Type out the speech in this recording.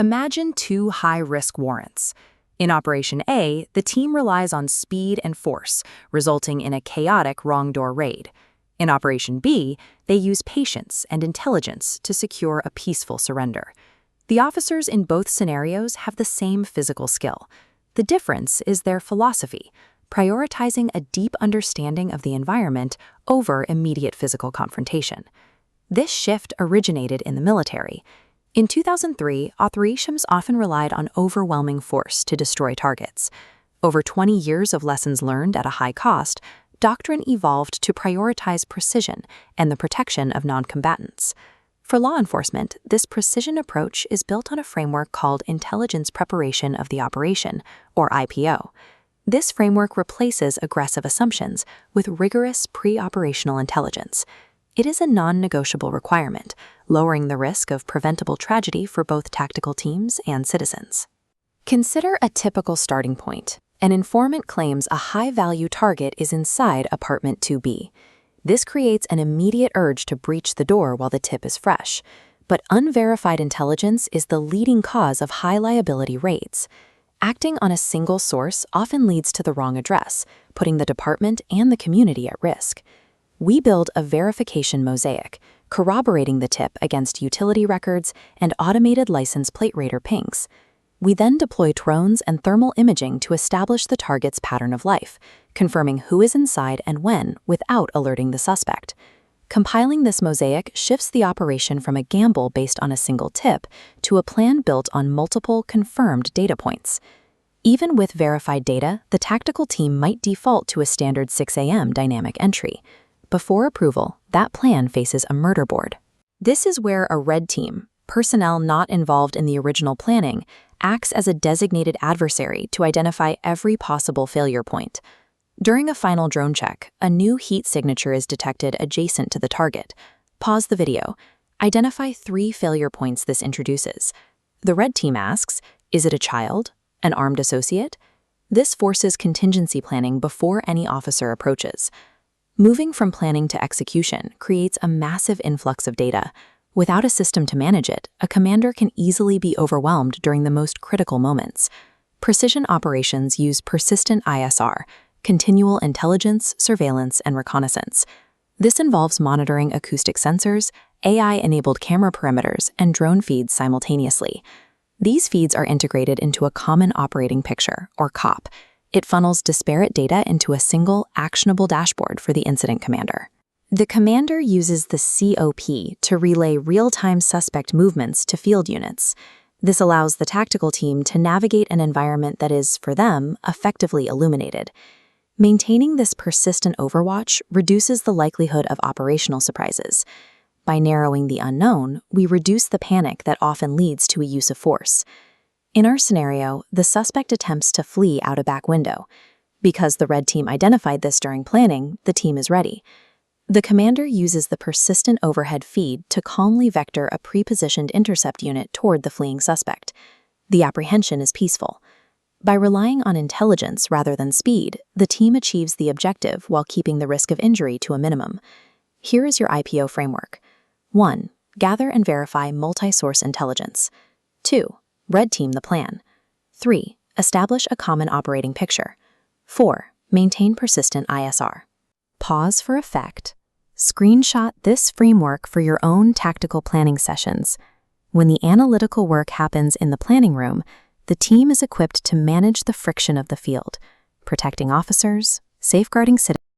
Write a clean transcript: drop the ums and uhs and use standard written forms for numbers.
Imagine two high-risk warrants. In Operation A, the team relies on speed and force, resulting in a chaotic wrong-door raid. In Operation B, they use patience and intelligence to secure a peaceful surrender. The officers in both scenarios have the same physical skill. The difference is their philosophy, prioritizing a deep understanding of the environment over immediate physical confrontation. This shift originated in the military. In 2003, operations often relied on overwhelming force to destroy targets. Over 20 years of lessons learned at a high cost, doctrine evolved to prioritize precision and the protection of non-combatants. For law enforcement, this precision approach is built on a framework called Intelligence Preparation of the Operation, or IPO. This framework replaces aggressive assumptions with rigorous pre-operational intelligence. It is a non-negotiable requirement, lowering the risk of preventable tragedy for both tactical teams and citizens. Consider a typical starting point. An informant claims a high-value target is inside apartment 2B. This creates an immediate urge to breach the door while the tip is fresh. But unverified intelligence is the leading cause of high-liability raids. Acting on a single source often leads to the wrong address, putting the department and the community at risk. We build a verification mosaic, corroborating the tip against utility records and automated license plate radar pings. We then deploy drones and thermal imaging to establish the target's pattern of life, confirming who is inside and when without alerting the suspect. Compiling this mosaic shifts the operation from a gamble based on a single tip to a plan built on multiple confirmed data points. Even with verified data, the tactical team might default to a standard 6 a.m. dynamic entry. Before approval, that plan faces a murder board. This is where a red team, personnel not involved in the original planning, acts as a designated adversary to identify every possible failure point. During a final drone check, a new heat signature is detected adjacent to the target. Pause the video. Identify 3 failure points this introduces. The red team asks, is it a child? An armed associate? This forces contingency planning before any officer approaches. Moving from planning to execution creates a massive influx of data. Without a system to manage it, a commander can easily be overwhelmed during the most critical moments. Precision operations use persistent ISR, continual intelligence, surveillance, and reconnaissance. This involves monitoring acoustic sensors, AI-enabled camera perimeters, and drone feeds simultaneously. These feeds are integrated into a common operating picture, or COP. It funnels disparate data into a single, actionable dashboard for the incident commander. The commander uses the COP to relay real-time suspect movements to field units. This allows the tactical team to navigate an environment that is, for them, effectively illuminated. Maintaining this persistent overwatch reduces the likelihood of operational surprises. By narrowing the unknown, we reduce the panic that often leads to a use of force. In our scenario, the suspect attempts to flee out a back window. Because the red team identified this during planning, the team is ready. The commander uses the persistent overhead feed to calmly vector a pre-positioned intercept unit toward the fleeing suspect. The apprehension is peaceful. By relying on intelligence rather than speed, the team achieves the objective while keeping the risk of injury to a minimum. Here is your IPO framework. 1. Gather and verify multi-source intelligence. 2. Red team the plan. 3. Establish a common operating picture. 4. Maintain persistent ISR. Pause for effect. Screenshot this framework for your own tactical planning sessions. When the analytical work happens in the planning room, the team is equipped to manage the friction of the field, protecting officers, safeguarding citizens,